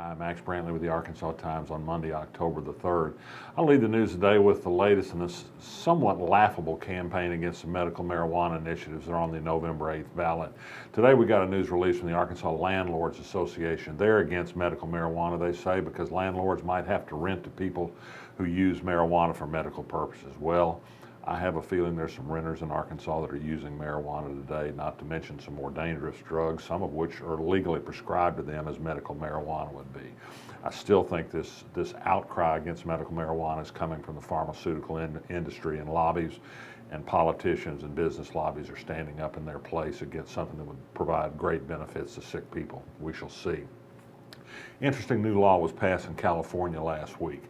I'm Max Brantley with the Arkansas Times on Monday, October the 3rd. I'll lead the news today with the latest in this somewhat laughable campaign against the medical marijuana initiatives that are on the November 8th ballot. Today we got a news release from the Arkansas Landlords Association. They're against medical marijuana, they say, because landlords might have to rent to people who use marijuana for medical purposes. Well, I have a feeling there's some renters in Arkansas that are using marijuana today, not to mention some more dangerous drugs, some of which are legally prescribed to them as medical marijuana would be. I still think this outcry against medical marijuana is coming from the pharmaceutical industry and lobbies, and politicians and business lobbies are standing up in their place against something that would provide great benefits to sick people. We shall see. Interesting new law was passed in California last week.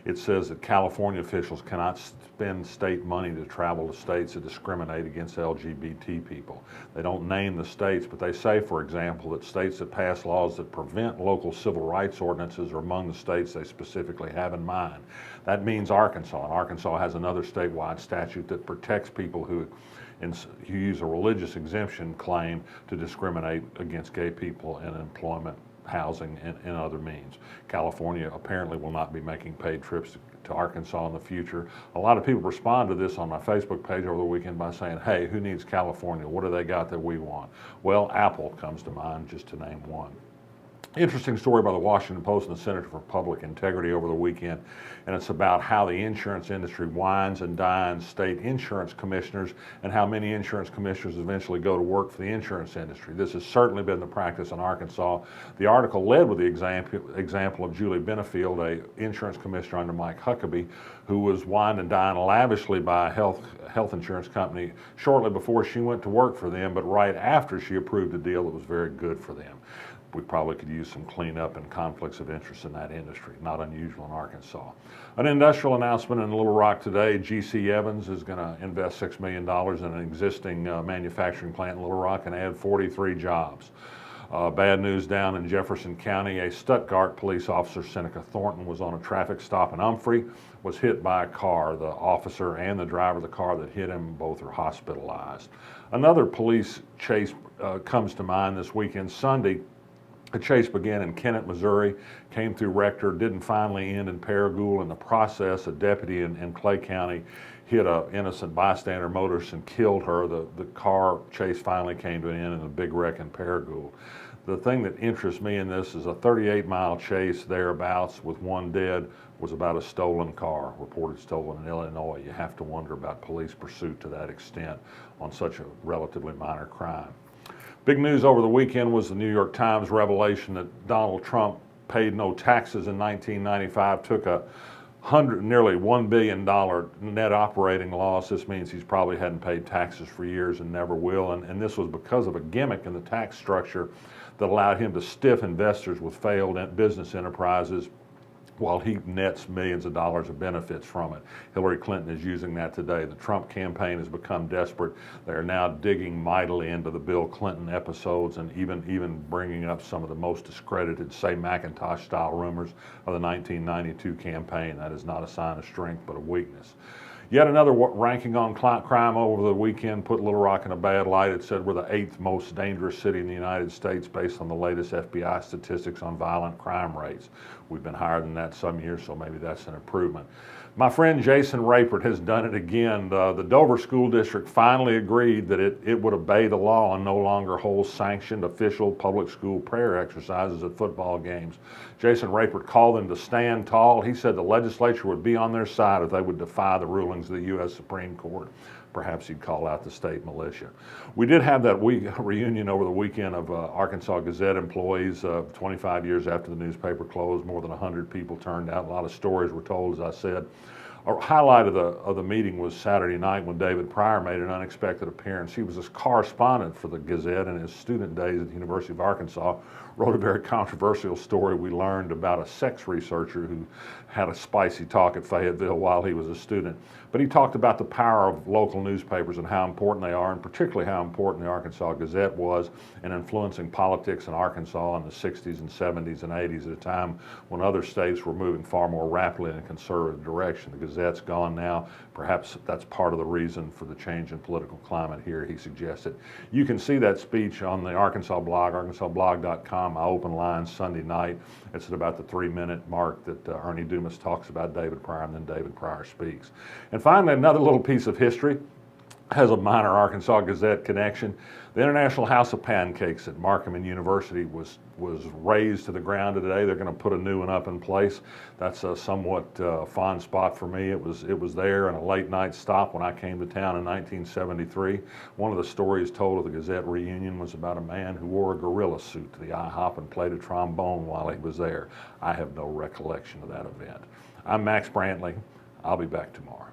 It says that California officials cannot spend state money to travel to states that discriminate against LGBT people. They don't name the states, but they say, for example, that states that pass laws that prevent local civil rights ordinances are among the states they specifically have in mind. That means Arkansas, and Arkansas has another statewide statute that protects people who use a religious exemption claim to discriminate against gay people in employment, housing, and other means. California apparently will not be making paid trips to Arkansas in the future. A lot of people respond to this on my Facebook page over the weekend by saying, hey, who needs California? What do they got that we want? Well, Apple comes to mind, just to name one. Interesting story by the Washington Post and the Center for Public Integrity over the weekend, and it's about how the insurance industry wines and dines state insurance commissioners and how many insurance commissioners eventually go to work for the insurance industry. This has certainly been the practice in Arkansas. The article led with the example of Julie Benefield, a insurance commissioner under Mike Huckabee, who was wined and dined lavishly by a health insurance company shortly before she went to work for them, but right after she approved a deal that was very good for them. We probably could use some cleanup and conflicts of interest in that industry. Not unusual in Arkansas. An industrial announcement in Little Rock today. G.C. Evans is going to invest $6 million in an existing manufacturing plant in Little Rock and add 43 jobs. Bad news down in Jefferson County. A Stuttgart police officer, Seneca Thornton, was on a traffic stop in Humphrey, was hit by a car. The officer and the driver of the car that hit him both are hospitalized. Another police chase comes to mind this weekend. Sunday, the chase began in Kennett, Missouri, came through Rector, didn't finally end in Paragould. In the process, a deputy in Clay County hit an innocent bystander motorist and killed her. The car chase finally came to an end in a big wreck in Paragould. The thing that interests me in this is a 38-mile chase thereabouts with one dead was about a stolen car, reported stolen in Illinois. You have to wonder about police pursuit to that extent on such a relatively minor crime. Big news over the weekend was the New York Times revelation that Donald Trump paid no taxes in 1995, took a nearly $1 billion net operating loss. This means he's probably hadn't paid taxes for years and never will. And this was because of a gimmick in the tax structure that allowed him to stiff investors with failed business enterprises while he nets millions of dollars of benefits from it. Hillary Clinton is using that today. The Trump campaign has become desperate. They are now digging mightily into the Bill Clinton episodes and even bringing up some of the most discredited, say, Macintosh-style rumors of the 1992 campaign. That is not a sign of strength, but of weakness. Yet another ranking on crime over the weekend put Little Rock in a bad light. It said we're the 8th most dangerous city in the United States based on the latest FBI statistics on violent crime rates. We've been higher than that some years, so maybe that's an improvement. My friend Jason Rapert has done it again. The Dover School District finally agreed that it would obey the law and no longer hold sanctioned official public school prayer exercises at football games. Jason Rapert called them to stand tall. He said the legislature would be on their side if they would defy the rulings of the U.S. Supreme Court. Perhaps he'd call out the state militia. We did have that reunion over the weekend of Arkansas Gazette employees. 25 years after the newspaper closed, more than 100 people turned out. A lot of stories were told, as I said. A highlight of the meeting was Saturday night when David Pryor made an unexpected appearance. He was a correspondent for the Gazette in his student days at the University of Arkansas, wrote a very controversial story. We learned about a sex researcher who had a spicy talk at Fayetteville while he was a student. But he talked about the power of local newspapers and how important they are, and particularly how important the Arkansas Gazette was in influencing politics in Arkansas in the 60s and 70s and 80s at a time when other states were moving far more rapidly in a conservative direction. The Gazette's gone now. Perhaps that's part of the reason for the change in political climate here, he suggested. You can see that speech on the Arkansas blog, arkansasblog.com. I open lines Sunday night. It's at about the 3-minute mark that Ernie Dumas talks about David Pryor, and then David Pryor speaks. And finally, another little piece of history has a minor Arkansas Gazette connection. The International House of Pancakes at Markham University was razed to the ground today. They're going to put a new one up in place. That's a somewhat fond spot for me. It was there in a late night stop when I came to town in 1973. One of the stories told of the Gazette reunion was about a man who wore a gorilla suit to the IHOP and played a trombone while he was there. I have no recollection of that event. I'm Max Brantley. I'll be back tomorrow.